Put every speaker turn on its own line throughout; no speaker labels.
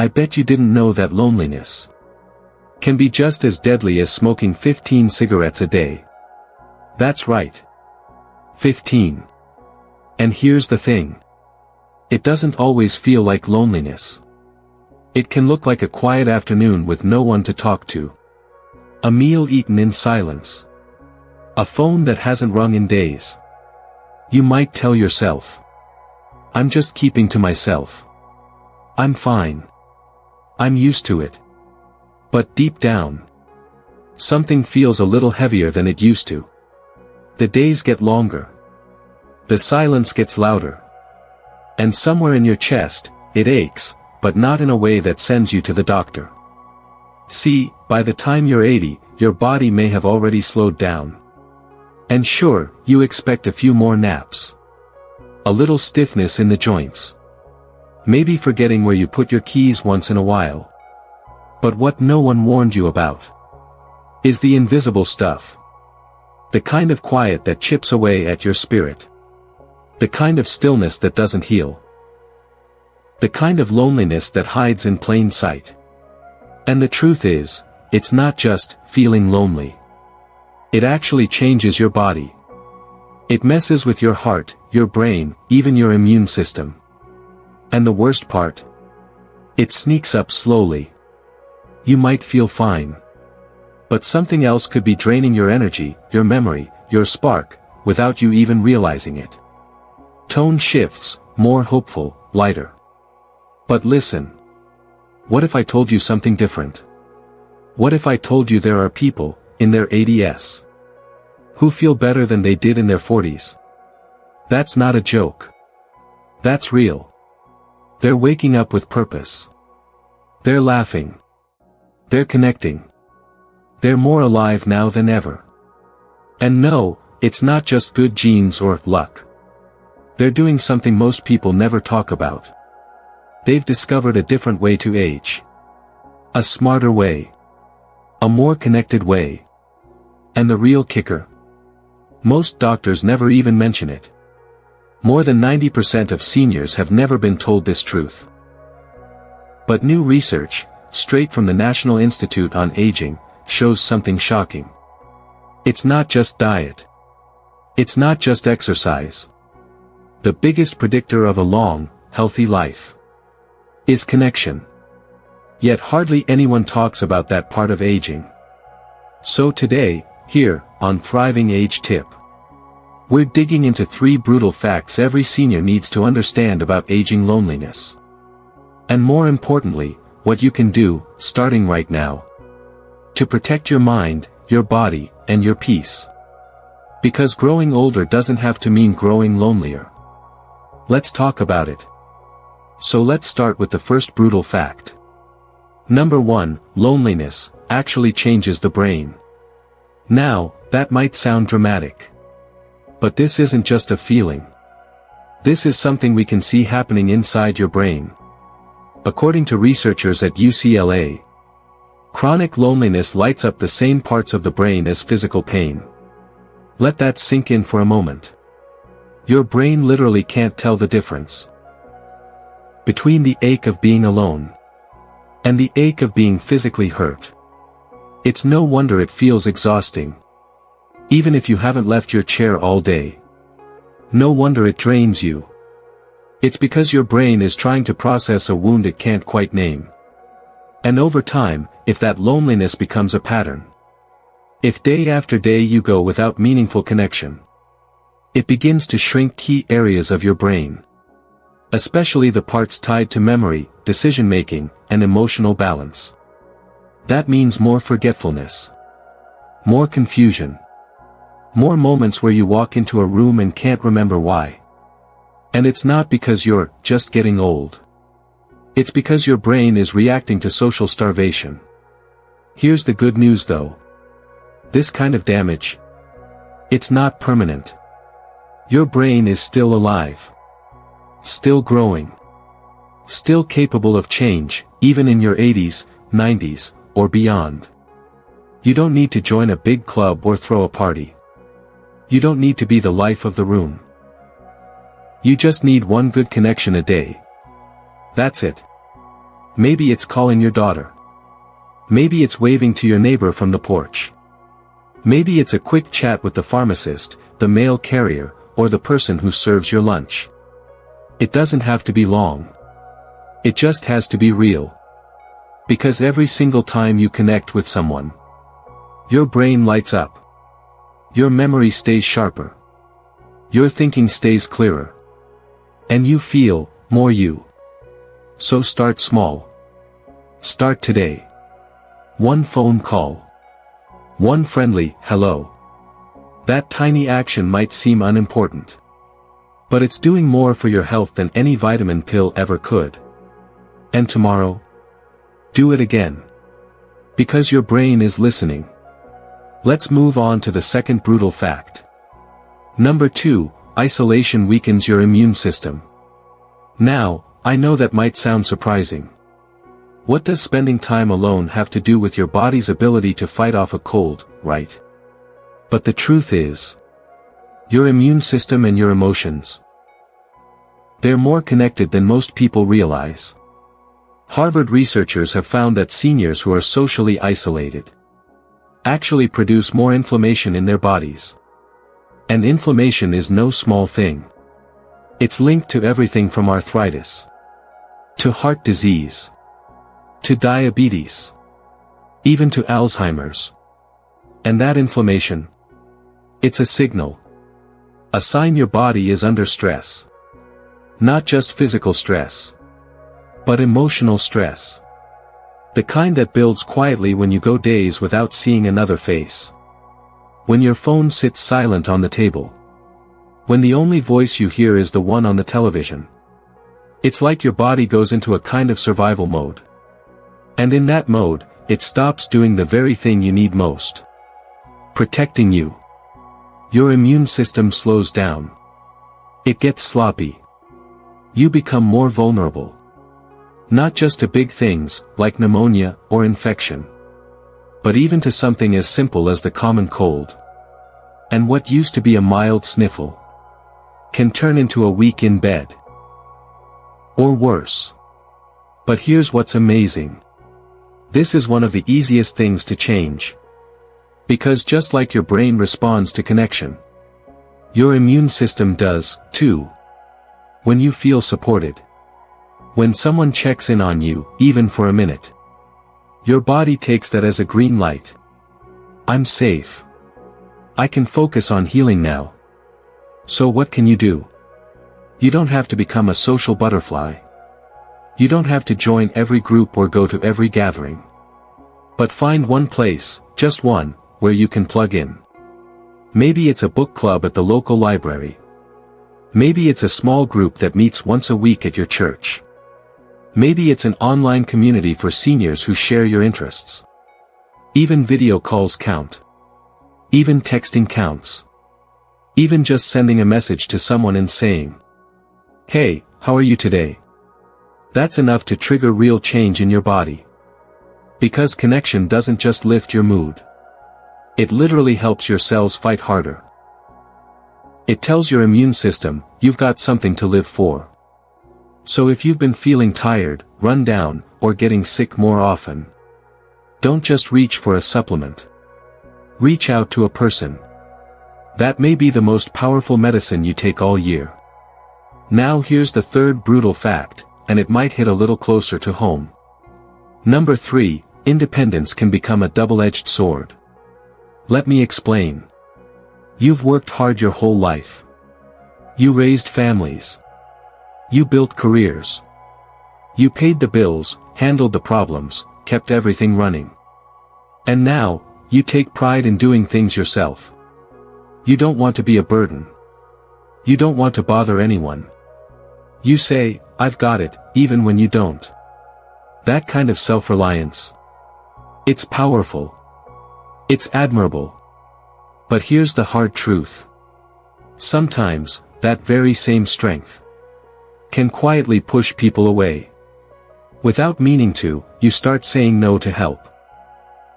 I bet you didn't know that loneliness can be just as deadly as smoking 15 cigarettes a day. That's right. 15. And here's the thing. It doesn't always feel like loneliness. It can look like a quiet afternoon with no one to talk to. A meal eaten in silence. A phone that hasn't rung in days. You might tell yourself, I'm just keeping to myself. I'm fine. I'm used to it. But deep down, something feels a little heavier than it used to. The days get longer. The silence gets louder. And somewhere in your chest, it aches, but not in a way that sends you to the doctor. See, by the time you're 80, your body may have already slowed down. And sure, you expect a few more naps. A little stiffness in the joints. Maybe forgetting where you put your keys once in a while. But what no one warned you about is the invisible stuff. The kind of quiet that chips away at your spirit. The kind of stillness that doesn't heal. The kind of loneliness that hides in plain sight. And the truth is, it's not just feeling lonely. It actually changes your body. It messes with your heart, your brain, even your immune system. And the worst part? It sneaks up slowly. You might feel fine. But something else could be draining your energy, your memory, your spark, without you even realizing it. Tone shifts, more hopeful, lighter. But listen. What if I told you something different? What if I told you there are people, in their 80s, who feel better than they did in their 40s? That's not a joke. That's real. They're waking up with purpose. They're laughing. They're connecting. They're more alive now than ever. And no, it's not just good genes or luck. They're doing something most people never talk about. They've discovered a different way to age. A smarter way. A more connected way. And the real kicker? Most doctors never even mention it. More than 90% of seniors have never been told this truth. But new research, straight from the National Institute on Aging, shows something shocking. It's not just diet. It's not just exercise. The biggest predictor of a long, healthy life is connection. Yet hardly anyone talks about that part of aging. So today, here, on Thriving Age Tip, we're digging into 3 brutal facts every senior needs to understand about aging loneliness. And more importantly, what you can do, starting right now, to protect your mind, your body, and your peace. Because growing older doesn't have to mean growing lonelier. Let's talk about it. So let's start with the first brutal fact. Number 1, loneliness actually changes the brain. Now, that might sound dramatic. But this isn't just a feeling. This is something we can see happening inside your brain. According to researchers at UCLA, chronic loneliness lights up the same parts of the brain as physical pain. Let that sink in for a moment. Your brain literally can't tell the difference between the ache of being alone and the ache of being physically hurt. It's no wonder it feels exhausting, even if you haven't left your chair all day. No wonder it drains you. It's because your brain is trying to process a wound it can't quite name. And over time, if that loneliness becomes a pattern, if day after day you go without meaningful connection, it begins to shrink key areas of your brain. Especially the parts tied to memory, decision-making, and emotional balance. That means more forgetfulness. More confusion. More moments where you walk into a room and can't remember why. And it's not because you're just getting old. It's because your brain is reacting to social starvation. Here's the good news though. This kind of damage, it's not permanent. Your brain is still alive. Still growing. Still capable of change, even in your 80s, 90s, or beyond. You don't need to join a big club or throw a party. You don't need to be the life of the room. You just need one good connection a day. That's it. Maybe it's calling your daughter. Maybe it's waving to your neighbor from the porch. Maybe it's a quick chat with the pharmacist, the mail carrier, or the person who serves your lunch. It doesn't have to be long. It just has to be real. Because every single time you connect with someone, your brain lights up. Your memory stays sharper. Your thinking stays clearer. And you feel more you. So start small. Start today. One phone call. One friendly hello. That tiny action might seem unimportant. But it's doing more for your health than any vitamin pill ever could. And tomorrow? Do it again. Because your brain is listening. Let's move on to the second brutal fact. Number 2, isolation weakens your immune system. Now, I know that might sound surprising. What does spending time alone have to do with your body's ability to fight off a cold, right? But the truth is, your immune system and your emotions, they're more connected than most people realize. Harvard researchers have found that seniors who are socially isolated actually produce more inflammation in their bodies. And inflammation is no small thing. It's linked to everything from arthritis to heart disease to diabetes, even to Alzheimer's. And that inflammation, it's a signal. A sign your body is under stress. Not just physical stress, but emotional stress. The kind that builds quietly when you go days without seeing another face. When your phone sits silent on the table. When the only voice you hear is the one on the television. It's like your body goes into a kind of survival mode. And in that mode, it stops doing the very thing you need most. Protecting you. Your immune system slows down. It gets sloppy. You become more vulnerable. Not just to big things, like pneumonia or infection. But even to something as simple as the common cold. And what used to be a mild sniffle can turn into a week in bed. Or worse. But here's what's amazing. This is one of the easiest things to change. Because just like your brain responds to connection, your immune system does, too. When you feel supported. When someone checks in on you, even for a minute. Your body takes that as a green light. I'm safe. I can focus on healing now. So what can you do? You don't have to become a social butterfly. You don't have to join every group or go to every gathering. But find one place, just one, where you can plug in. Maybe it's a book club at the local library. Maybe it's a small group that meets once a week at your church. Maybe it's an online community for seniors who share your interests. Even video calls count. Even texting counts. Even just sending a message to someone and saying, "Hey, how are you today?" That's enough to trigger real change in your body. Because connection doesn't just lift your mood. It literally helps your cells fight harder. It tells your immune system, you've got something to live for. So if you've been feeling tired, run down, or getting sick more often, don't just reach for a supplement. Reach out to a person. That may be the most powerful medicine you take all year. Now here's the third brutal fact, and it might hit a little closer to home. Number 3, independence can become a double-edged sword. Let me explain. You've worked hard your whole life. You raised families. You built careers. You paid the bills, handled the problems, kept everything running. And now, you take pride in doing things yourself. You don't want to be a burden. You don't want to bother anyone. You say, "I've got it," even when you don't. That kind of self-reliance. It's powerful. It's admirable. But here's the hard truth. Sometimes, that very same strength can quietly push people away. Without meaning to, you start saying no to help.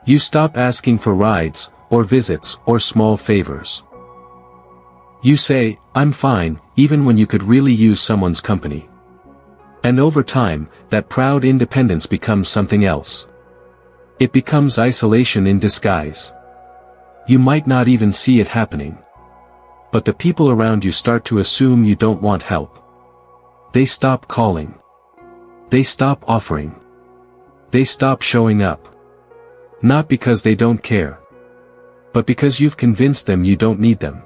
You stop asking for rides, or visits, or small favors. You say, "I'm fine," even when you could really use someone's company. And over time, that proud independence becomes something else. It becomes isolation in disguise. You might not even see it happening. But the people around you start to assume you don't want help. They stop calling. They stop offering. They stop showing up. Not because they don't care, but because you've convinced them you don't need them.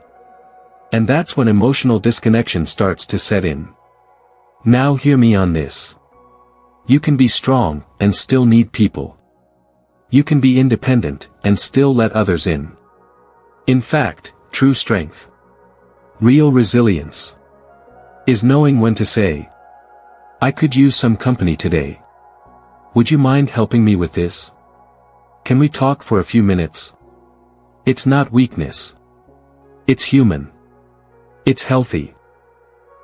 And that's when emotional disconnection starts to set in. Now hear me on this. You can be strong and still need people. You can be independent and still let others in. In fact, true strength, real resilience, is knowing when to say, I could use some company today. Would you mind helping me with this? Can we talk for a few minutes? It's not weakness. It's human. It's healthy.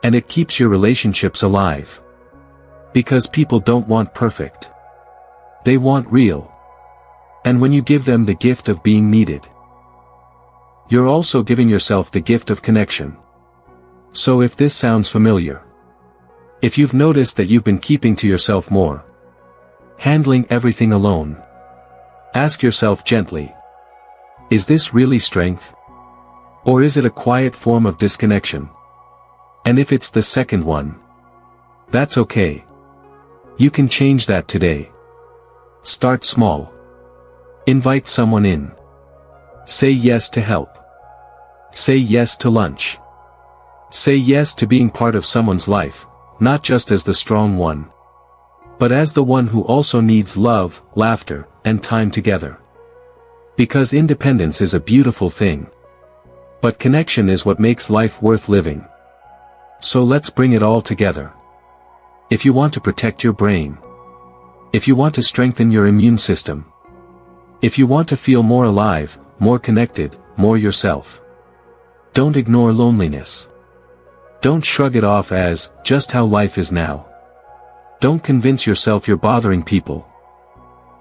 And it keeps your relationships alive. Because people don't want perfect. They want real. And when you give them the gift of being needed, you're also giving yourself the gift of connection. So if this sounds familiar, if you've noticed that you've been keeping to yourself more, handling everything alone, ask yourself gently, is this really strength? Or is it a quiet form of disconnection? And if it's the second one, that's okay. You can change that today. Start small. Invite someone in. Say yes to help. Say yes to lunch. Say yes to being part of someone's life, not just as the strong one, but as the one who also needs love, laughter, and time together. Because independence is a beautiful thing. But connection is what makes life worth living. So let's bring it all together. If you want to protect your brain, if you want to strengthen your immune system, if you want to feel more alive, more connected, more yourself, don't ignore loneliness. Don't shrug it off as just how life is now. Don't convince yourself you're bothering people.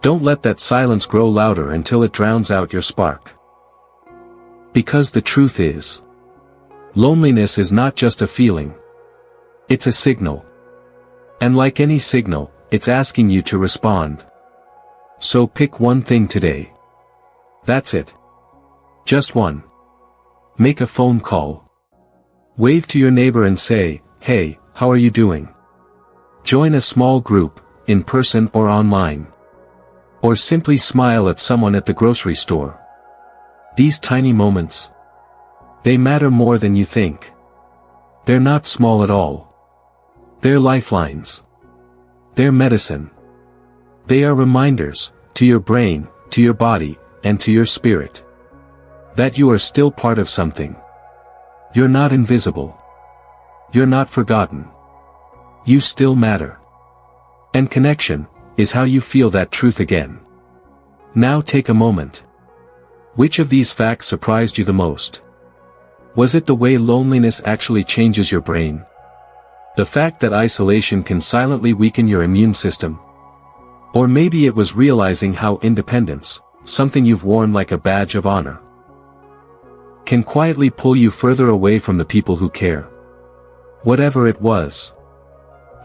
Don't let that silence grow louder until it drowns out your spark. Because the truth is, loneliness is not just a feeling. It's a signal. And like any signal, it's asking you to respond. So pick one thing today. That's it. Just one. Make a phone call. Wave to your neighbor and say, hey, how are you doing? Join a small group, in person or online. Or simply smile at someone at the grocery store. These tiny moments, they matter more than you think. They're not small at all. They're lifelines. They're medicine. They are reminders, to your brain, to your body, and to your spirit, that you are still part of something. You're not invisible. You're not forgotten. You still matter. And connection is how you feel that truth again. Now take a moment. Which of these facts surprised you the most? Was it the way loneliness actually changes your brain? The fact that isolation can silently weaken your immune system? Or maybe it was realizing how independence, something you've worn like a badge of honor, can quietly pull you further away from the people who care. Whatever it was,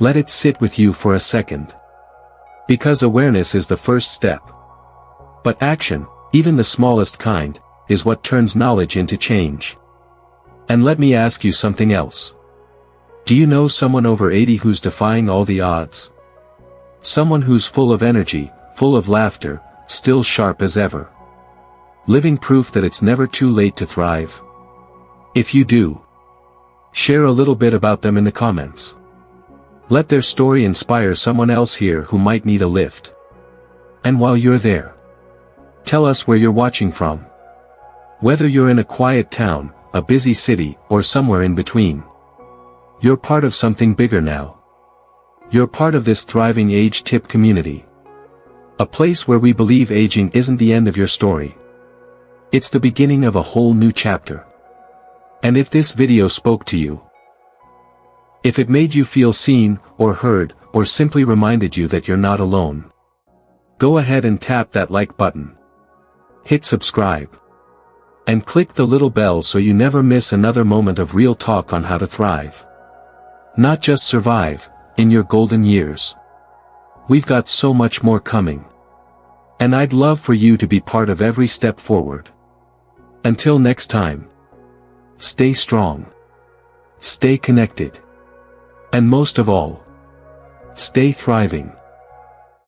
let it sit with you for a second. Because awareness is the first step. But action, even the smallest kind, is what turns knowledge into change. And let me ask you something else. Do you know someone over 80 who's defying all the odds? Someone who's full of energy, full of laughter, still sharp as ever. Living proof that it's never too late to thrive. If you do, share a little bit about them in the comments. Let their story inspire someone else here who might need a lift. And while you're there, tell us where you're watching from. Whether you're in a quiet town, a busy city, or somewhere in between, you're part of something bigger now. You're part of this thriving age tip community. A place where we believe aging isn't the end of your story. It's the beginning of a whole new chapter. And if this video spoke to you, if it made you feel seen, or heard, or simply reminded you that you're not alone, go ahead and tap that like button. Hit subscribe. And click the little bell so you never miss another moment of real talk on how to thrive. Not just survive, in your golden years. We've got so much more coming. And I'd love for you to be part of every step forward. Until next time. Stay strong. Stay connected. And most of all, stay thriving.